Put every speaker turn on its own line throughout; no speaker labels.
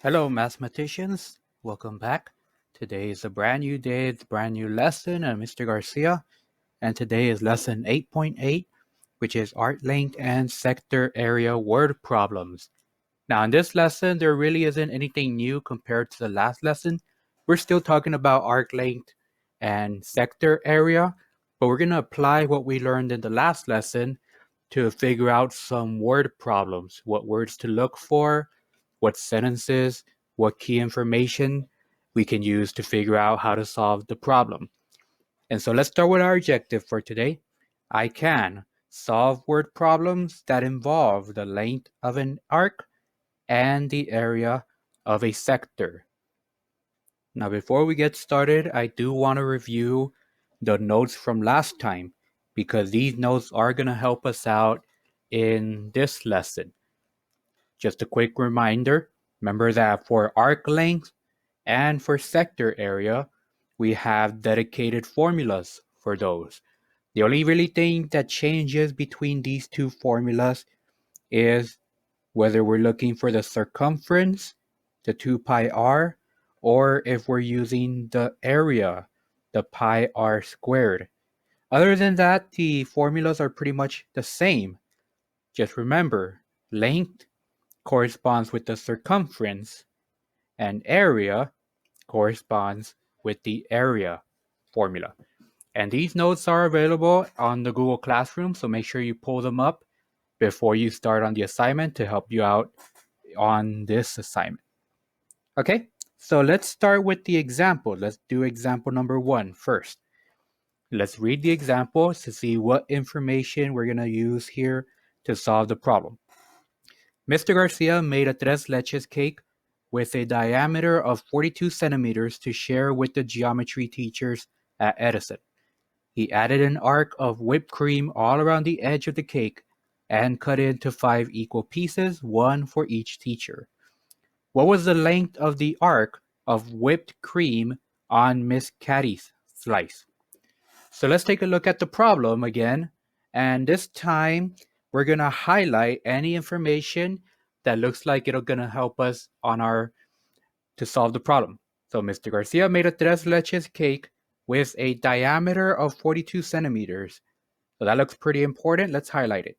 Hello, mathematicians. Welcome back. Today is a brand new day, it's a brand new lesson. I'm Mr. Garcia, and today is lesson 8.8, which is arc length and sector area word problems. Now, in this lesson, there really isn't anything new compared to the last lesson. We're still talking about arc length and sector area, but we're going to apply what we learned in the last lesson to figure out some word problems, what words to look for, what sentences, what key information we can use to figure out how to solve the problem. And so let's start with our objective for today. I can solve word problems that involve the length of an arc and the area of a sector. Now, before we get started, I do want to review the notes from last time because these notes are going to help us out in this lesson. Just a quick reminder, remember that for arc length and for sector area, we have dedicated formulas for those. The only really thing that changes between these two formulas is whether we're looking for the circumference, the 2 pi r, or if we're using the area, the pi r squared. Other than that, the formulas are pretty much the same. Just remember, length corresponds with the circumference, and area corresponds with the area formula. And these notes are available on the Google Classroom, so make sure you pull them up before you start on the assignment to help you out on this assignment. Okay, so let's start with the example. Let's do example number 1 first. Let's read the example to see what information we're going to use here to solve the problem. Mr. Garcia made a tres leches cake with a diameter of 42 centimeters to share with the geometry teachers at Edison. He added an arc of whipped cream all around the edge of the cake and cut it into 5 equal pieces, one for each teacher. What was the length of the arc of whipped cream on Miss Caddy's slice? So let's take a look at the problem again, and this time we're going to highlight any information that looks like it's going to help us to solve the problem. So Mr. Garcia made a tres leches cake with a diameter of 42 centimeters. So that looks pretty important. Let's highlight it.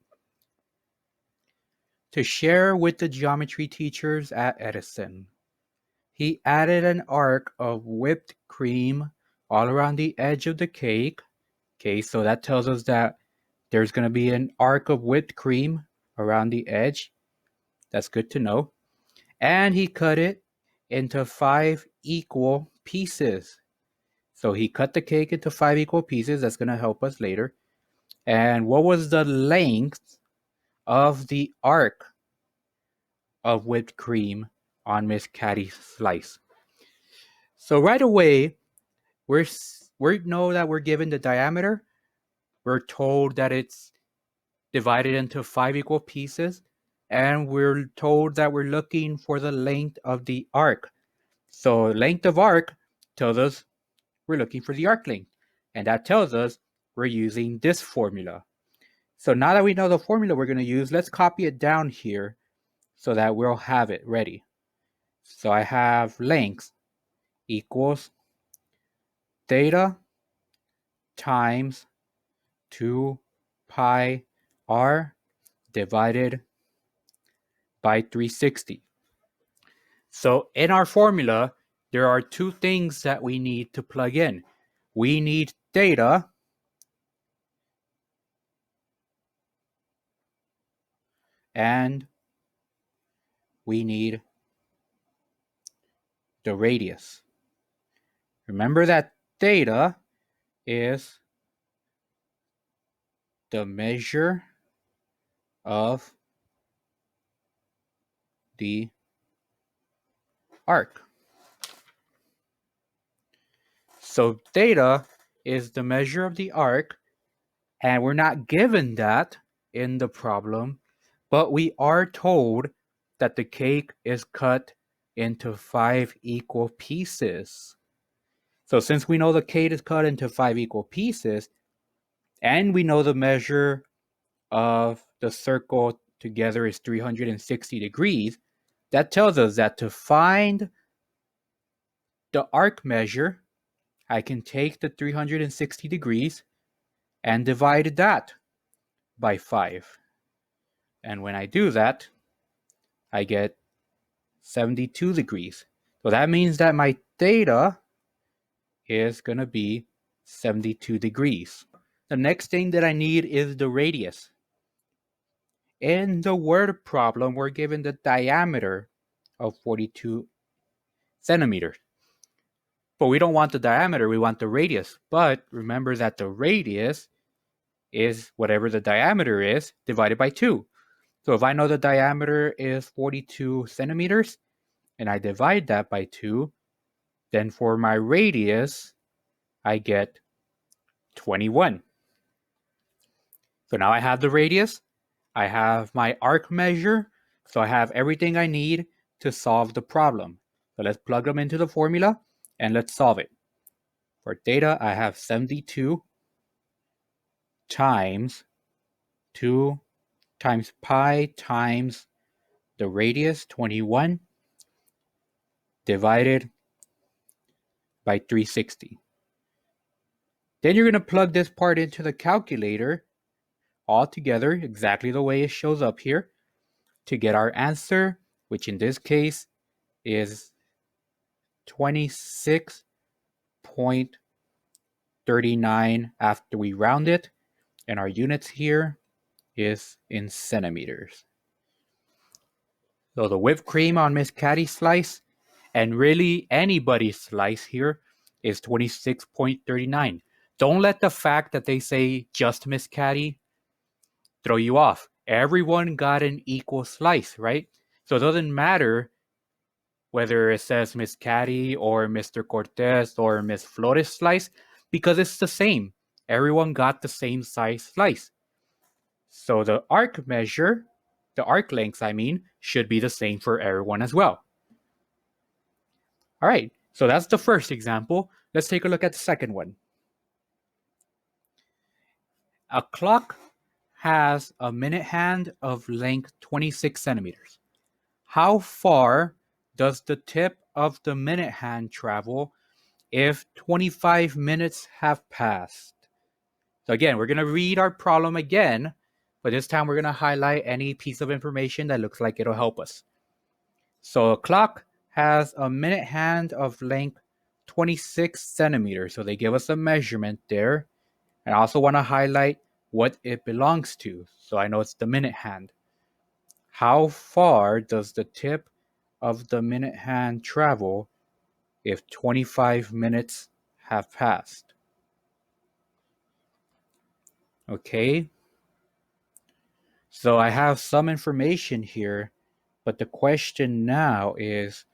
To share with the geometry teachers at Edison. He added an arc of whipped cream all around the edge of the cake. Okay, so that tells us that there's going to be an arc of whipped cream around the edge. That's good to know. And he cut it into 5 equal pieces. So he cut the cake into 5 equal pieces. That's going to help us later. And what was the length of the arc of whipped cream on Miss Caddy's slice? So right away, we know that we're given the diameter. We're told that it's divided into 5 equal pieces, and we're told that we're looking for the length of the arc. So length of arc tells us we're looking for the arc length, and that tells us we're using this formula. So now that we know the formula we're going to use, let's copy it down here so that we'll have it ready. So I have length equals theta times 2 pi r divided by 360. So in our formula, there are two things that we need to plug in. We need theta and we need the radius. Remember that theta is the measure of the arc. So theta is the measure of the arc, and we're not given that in the problem, but we are told that the cake is cut into 5 equal pieces. So since we know the cake is cut into 5 equal pieces, and we know the measure of the circle together is 360 degrees, That tells us that to find the arc measure, I can take the 360 degrees and divide that by 5. And when I do that, I get 72 degrees. So that means that my theta is going to be 72 degrees. The next thing that I need is the radius. In the word problem, we're given the diameter of 42 centimeters. But we don't want the diameter, we want the radius. But remember that the radius is whatever the diameter is divided by 2. So if I know the diameter is 42 centimeters and I divide that by 2, then for my radius, I get 21. So now I have the radius, I have my arc measure, so I have everything I need to solve the problem. So let's plug them into the formula and let's solve it. For theta, I have 72 times 2 times pi times the radius, 21, divided by 360. Then you're going to plug this part into the calculator all together, exactly the way it shows up here, to get our answer, which in this case is 26.39 after we round it, and our units here is in centimeters. So the whipped cream on Miss Caddy's slice, and really anybody's slice here, is 26.39. Don't let the fact that they say just Miss Caddy throw you off. Everyone got an equal slice, right? So it doesn't matter whether it says Miss Caddy or Mr. Cortez or Miss Flores slice, because it's the same. Everyone got the same size slice. So the arc measure, the arc lengths, should be the same for everyone as well. All right, so that's the first example. Let's take a look at the second one. A clock has a minute hand of length 26 centimeters. How far does the tip of the minute hand travel if 25 minutes have passed? So again, we're going to read our problem again, but this time we're going to highlight any piece of information that looks like it'll help us. So a clock has a minute hand of length 26 centimeters. So they give us a measurement there. And I also want to highlight what it belongs to. So I know it's the minute hand. How far does the tip of the minute hand travel if 25 minutes have passed? Okay. So I have some information here, but the question now is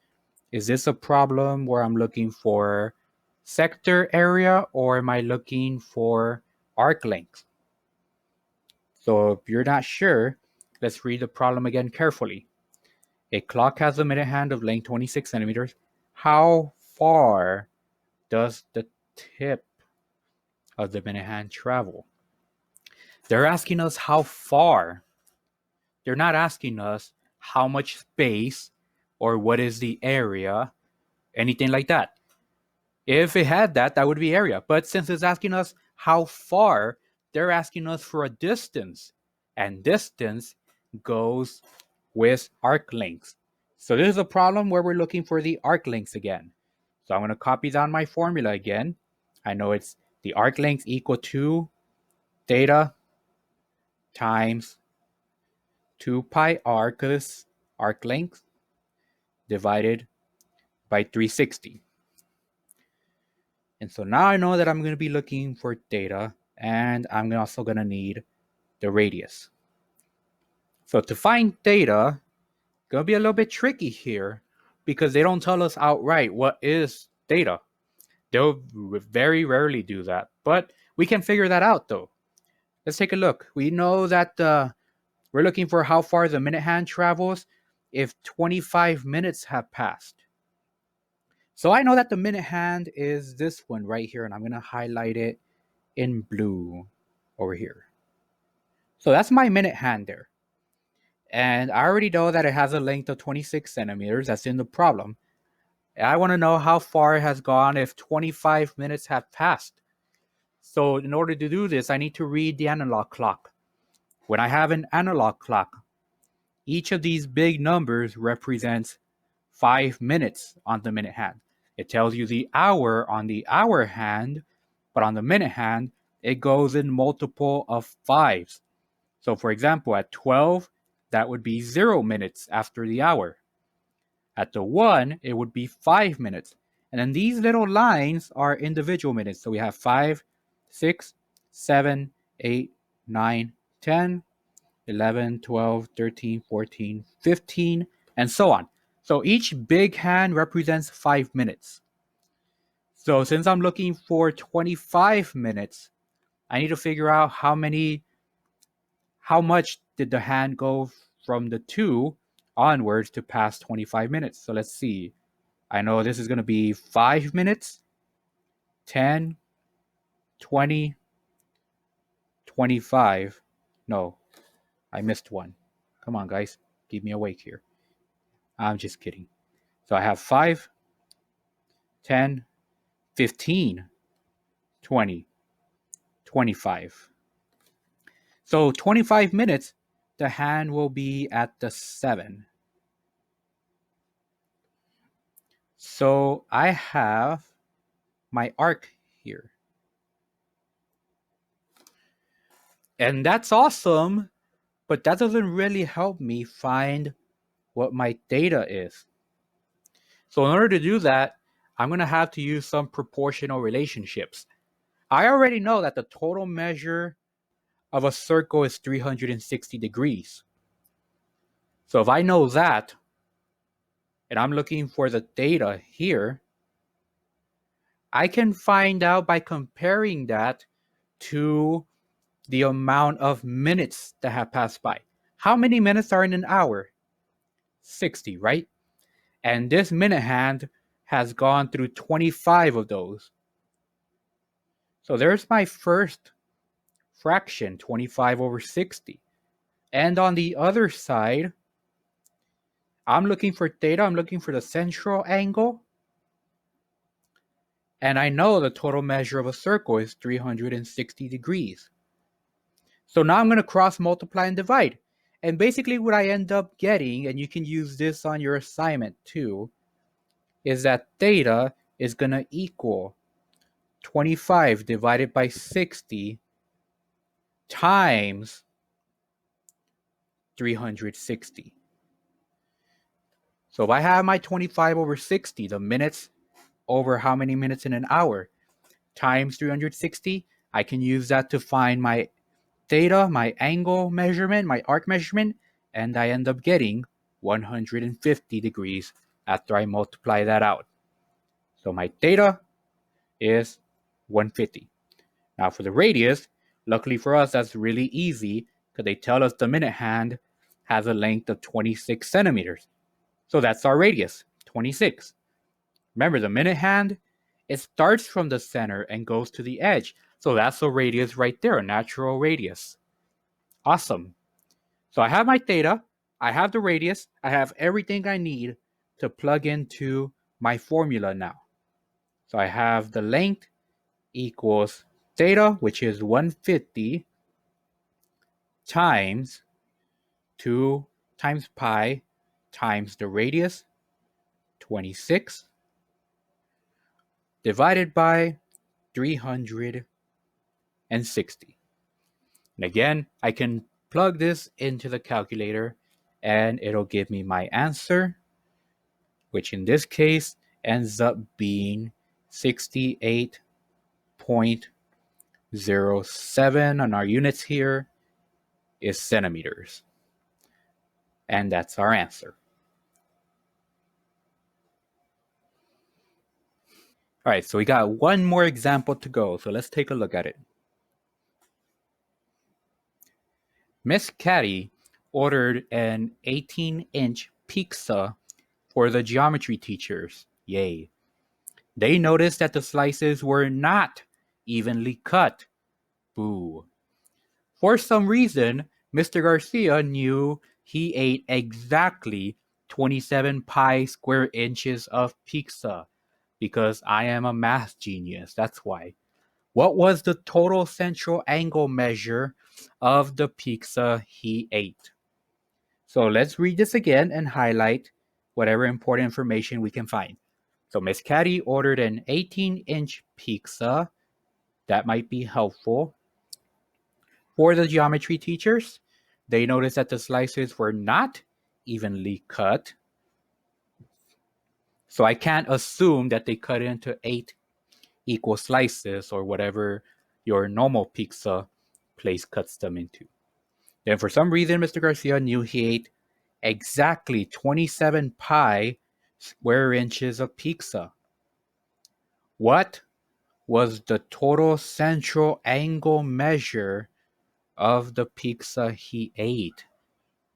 this a problem where I'm looking for sector area or am I looking for arc length? So if you're not sure, let's read the problem again carefully. A clock has a minute hand of length 26 centimeters. How far does the tip of the minute hand travel? They're asking us how far. They're not asking us how much space or what is the area, anything like that. If it had that, that would be area. But since it's asking us how far, they're asking us for a distance. And distance goes with arc lengths. So this is a problem where we're looking for the arc lengths again. So I'm going to copy down my formula again. I know it's the arc length equal to theta times 2 pi r, because arc length, divided by 360. And so now I know that I'm going to be looking for theta, and I'm also going to need the radius. So to find theta, going to be a little bit tricky here because they don't tell us outright what is theta. They'll very rarely do that, but we can figure that out though. Let's take a look. We know that we're looking for how far the minute hand travels if 25 minutes have passed. So I know that the minute hand is this one right here, and I'm going to highlight it in blue over here. So that's my minute hand there. And I already know that it has a length of 26 centimeters. That's in the problem. And I want to know how far it has gone if 25 minutes have passed. So in order to do this, I need to read the analog clock. When I have an analog clock, each of these big numbers represents 5 minutes on the minute hand. It tells you the hour on the hour hand, but on the minute hand, it goes in multiple of fives. So for example, at 12, that would be 0 minutes after the hour. At the 1, it would be 5 minutes. And then these little lines are individual minutes. So we have 5, 6, 7, 8, 9, 10, 11, 12, 13, 14, 15, and so on. So each big hand represents 5 minutes. So since I'm looking for 25 minutes, I need to figure out how much did the hand go from the 2 onwards to past 25 minutes. So let's see. I know this is going to be 5 minutes, 10, 20, 25. No, I missed one. Come on, guys. Keep me awake here. I'm just kidding. So I have 5, 10, 15, 20, 25. So 25 minutes, the hand will be at the 7. So I have my arc here. And that's awesome, but that doesn't really help me find what my theta is. So in order to do that, I'm going to have to use some proportional relationships. I already know that the total measure of a circle is 360 degrees. So if I know that, and I'm looking for the theta here, I can find out by comparing that to the amount of minutes that have passed by. How many minutes are in an hour? 60, right? And this minute hand has gone through 25 of those. So there's my first fraction, 25 over 60. And on the other side, I'm looking for theta, I'm looking for the central angle. And I know the total measure of a circle is 360 degrees. So now I'm going to cross multiply and divide. And basically what I end up getting, and you can use this on your assignment too, is that theta is going to equal 25 divided by 60 times 360. So if I have my 25 over 60, the minutes over how many minutes in an hour, times 360, I can use that to find my theta, my angle measurement, my arc measurement, and I end up getting 150 degrees after I multiply that out. So my theta is 150. Now for the radius, luckily for us, that's really easy because they tell us the minute hand has a length of 26 centimeters. So that's our radius, 26. Remember, the minute hand, it starts from the center and goes to the edge. So that's a radius right there, a natural radius. Awesome. So I have my theta, I have the radius, I have everything I need to plug into my formula now. So I have the length equals theta, which is 150 times 2 times pi times the radius, 26, divided by 360. And again, I can plug this into the calculator and it'll give me my answer, which in this case ends up being 68.07 on our units here is centimeters. And that's our answer. All right, so we got one more example to go, so let's take a look at it. Miss Caddy ordered an 18-inch pizza for the geometry teachers. Yay. They noticed that the slices were not evenly cut. Boo. For some reason, Mr. Garcia knew he ate exactly 27 pi square inches of pizza because I am a math genius. That's why. What was the total central angle measure of the pizza he ate? So let's read this again and highlight whatever important information we can find. So Miss Caddy ordered an 18-inch pizza. That might be helpful. For the geometry teachers, they noticed that the slices were not evenly cut. So I can't assume that they cut it into 8 equal slices or whatever your normal pizza place cuts them into. Then for some reason, Mr. Garcia knew he ate exactly 27 pi square inches of pizza. What was the total central angle measure of the pizza he ate?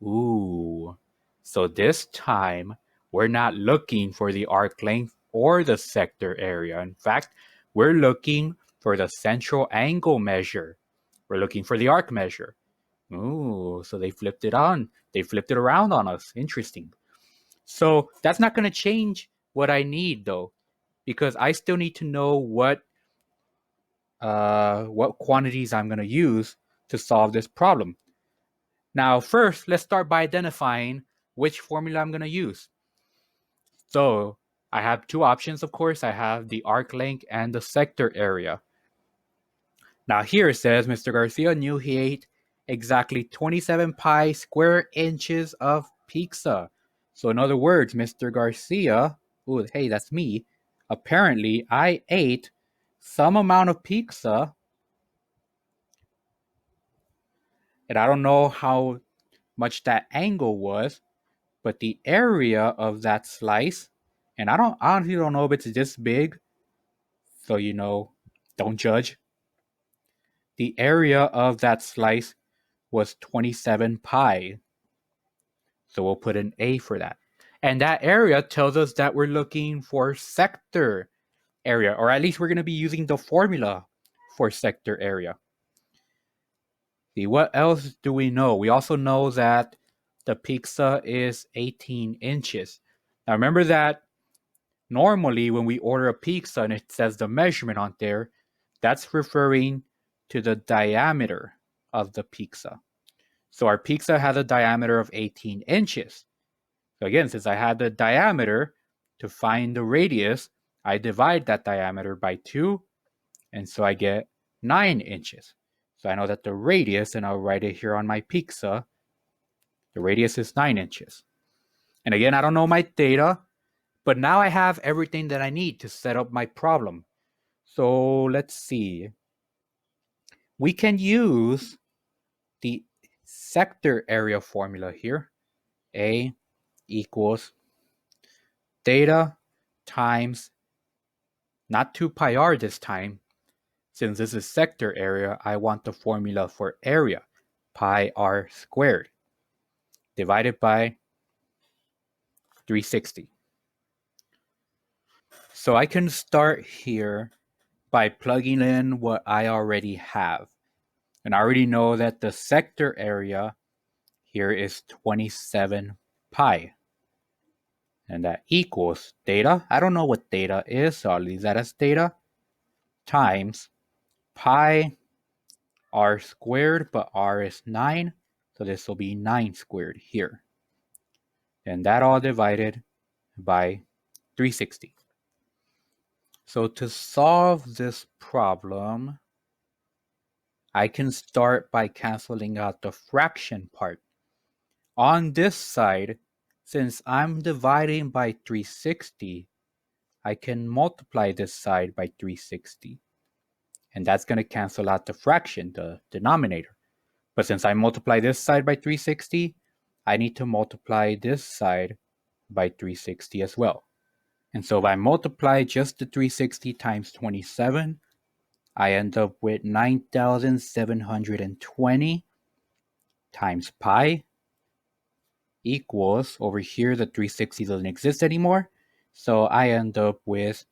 Ooh. So this time, we're not looking for the arc length or the sector area. In fact, we're looking for the central angle measure. We're looking for the arc measure. Ooh, so they flipped it on. They flipped it around on us. Interesting. So that's not going to change what I need though, because I still need to know what quantities I'm going to use to solve this problem. Now, first, let's start by identifying which formula I'm going to use. So I have two options, of course. I have the arc length and the sector area. Now here it says Mr. Garcia knew he ate exactly 27 pi square inches of pizza. So in other words, Mr. Garcia, ooh, hey, that's me. Apparently, I ate some amount of pizza, and I don't know how much that angle was, but the area of that slice, and I honestly don't know if it's this big, so don't judge. The area of that slice was 27 pi. So we'll put an A for that. And that area tells us that we're looking for sector area, or at least we're going to be using the formula for sector area. See, what else do we know? We also know that the pizza is 18 inches. Now remember that normally when we order a pizza and it says the measurement on there, that's referring to the diameter of the pizza. So our pizza has a diameter of 18 inches. So again, since I had the diameter, to find the radius, I divide that diameter by 2, and so I get 9 inches. So I know that the radius, and I'll write it here on my pizza, the radius is 9 inches. And again, I don't know my data, but now I have everything that I need to set up my problem. So let's see. We can use the sector area formula here. A equals theta times, not 2 pi r this time. Since this is sector area, I want the formula for area, pi r squared, divided by 360. So I can start here by plugging in what I already have. And I already know that the sector area here is 27 pi. And that equals theta. I don't know what theta is, so I'll leave that as theta, times pi r squared, but r is 9, so this will be 9 squared here. And that all divided by 360. So to solve this problem, I can start by canceling out the fraction part. On this side, since I'm dividing by 360, I can multiply this side by 360. And that's going to cancel out the fraction, the denominator. But since I multiply this side by 360, I need to multiply this side by 360 as well. And so if I multiply just the 360 times 27, I end up with 9,720 times pi equals, over here the 360 doesn't exist anymore, so I end up with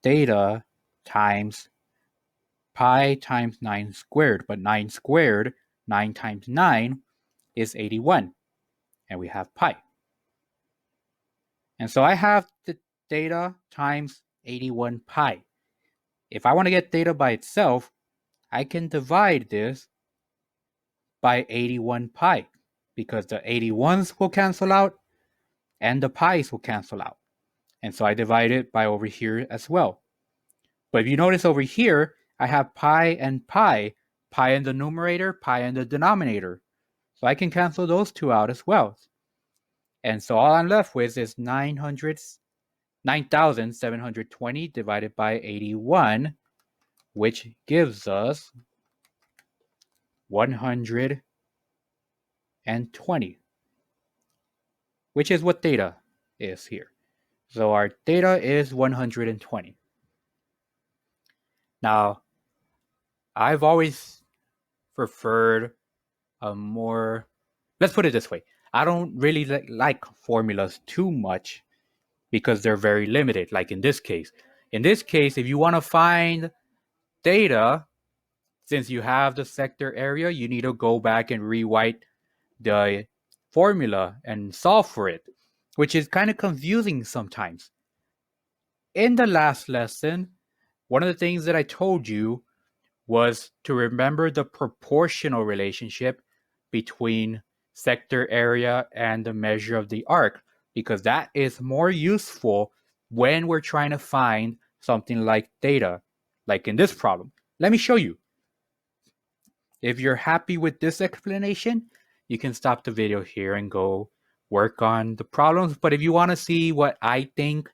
theta times pi times 9 squared, but 9 squared, 9 times 9 is 81. and we have pi. And so I have the theta times 81 pi. If I want to get theta by itself, I can divide this by 81 pi because the 81s will cancel out and the pi's will cancel out. And so I divide it by over here as well. But if you notice over here, I have pi and pi in the numerator, pi in the denominator. So I can cancel those two out as well. And so all I'm left with is 9,720 divided by 81, which gives us 120, which is what theta is here. So our theta is 120. Now, I've always preferred a more, let's put it this way. I don't really like formulas too much because they're very limited, like in this case. In this case, if you want to find theta, since you have the sector area, you need to go back and rewrite the formula and solve for it, which is kind of confusing sometimes. In the last lesson, one of the things that I told you was to remember the proportional relationship between sector area and the measure of the arc, because that is more useful when we're trying to find something like theta, like in this problem. Let me show you. If you're happy with this explanation, you can stop the video here and go work on the problems. But if you want to see what I think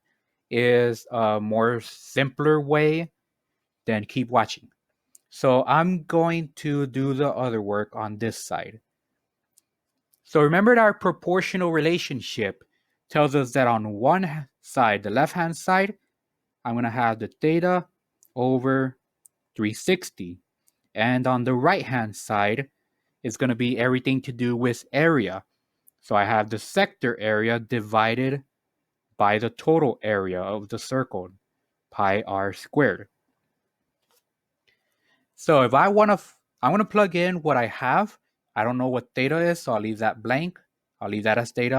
is a more simpler way, then keep watching. So I'm going to do the other work on this side. So remember that our proportional relationship tells us that on one side, the left-hand side, I'm going to have the theta over 360. And on the right-hand side, it's going to be everything to do with area. So I have the sector area divided by the total area of the circle, pi r squared. So if I'm going to plug in what I have. I don't know what theta is, so I'll leave that blank. I'll leave that as theta,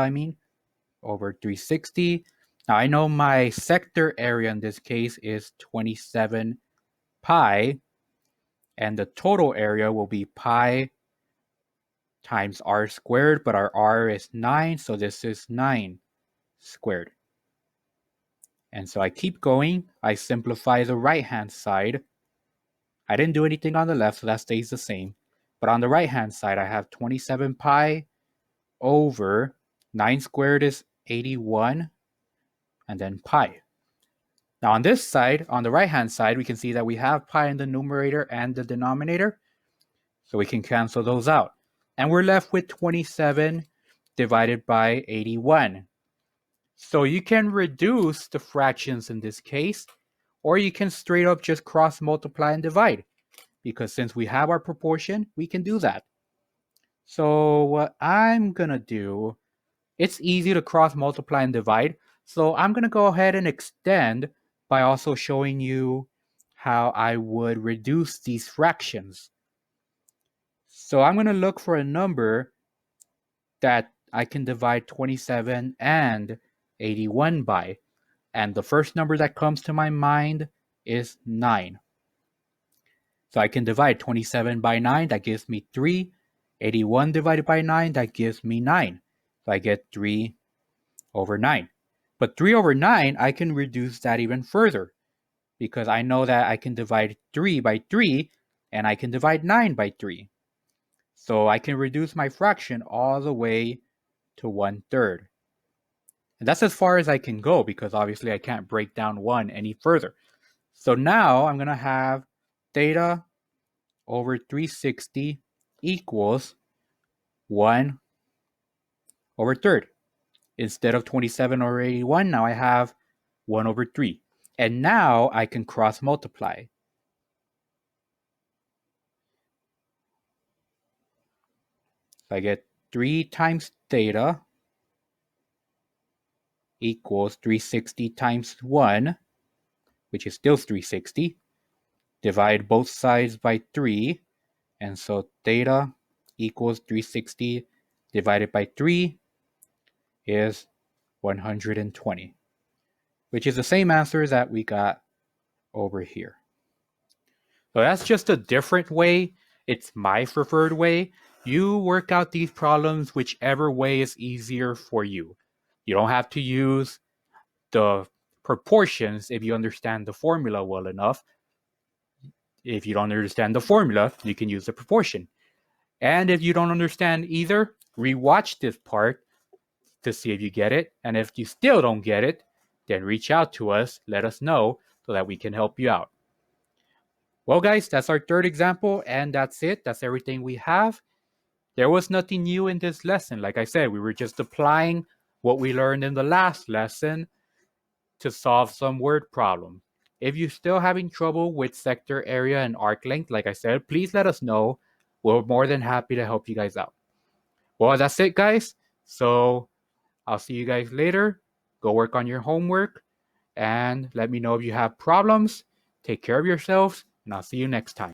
over 360. Now I know my sector area in this case is 27 pi, and the total area will be pi times r squared, but our r is 9, so this is 9 squared. And so I keep going. I simplify the right-hand side. I didn't do anything on the left, so that stays the same. But on the right-hand side, I have 27 pi over 9 squared is 81, and then pi. Now on this side, on the right-hand side, we can see that we have pi in the numerator and the denominator. So we can cancel those out. And we're left with 27 divided by 81. So you can reduce the fractions in this case, or you can straight up just cross multiply and divide. Because since we have our proportion, we can do that. So what I'm going to do, it's easy to cross multiply and divide. So I'm going to go ahead and extend by also showing you how I would reduce these fractions. So I'm going to look for a number that I can divide 27 and 81 by. And the first number that comes to my mind is 9. So I can divide 27 by 9, that gives me 3. 81 divided by 9, that gives me 9. So I get 3 over 9. But 3 over 9, I can reduce that even further, because I know that I can divide 3 by 3, and I can divide 9 by 3. So I can reduce my fraction all the way to 1/3. And that's as far as I can go, because obviously I can't break down 1 any further. So now I'm going to have theta over 360 equals 1/3. Instead of 27 over 81, now I have 1/3. And now I can cross multiply. So I get 3 times theta equals 360 times 1, which is still 360. Divide both sides by 3, and so theta equals 360 divided by 3, is 120, which is the same answer that we got over here. So that's just a different way. It's my preferred way. You work out these problems whichever way is easier for you. You don't have to use the proportions if you understand the formula well enough. If you don't understand the formula, you can use the proportion. And if you don't understand either, rewatch this part to see if you get it. And if you still don't get it, then reach out to us, let us know so that we can help you out. Well, guys, that's our third example, and that's it. That's everything we have. There was nothing new in this lesson. Like I said, we were just applying what we learned in the last lesson to solve some word problem. If you're still having trouble with sector area and arc length, like I said, please let us know. We're more than happy to help you guys out. Well, that's it, guys. So I'll see you guys later. Go work on your homework and let me know if you have problems. Take care of yourselves, and I'll see you next time.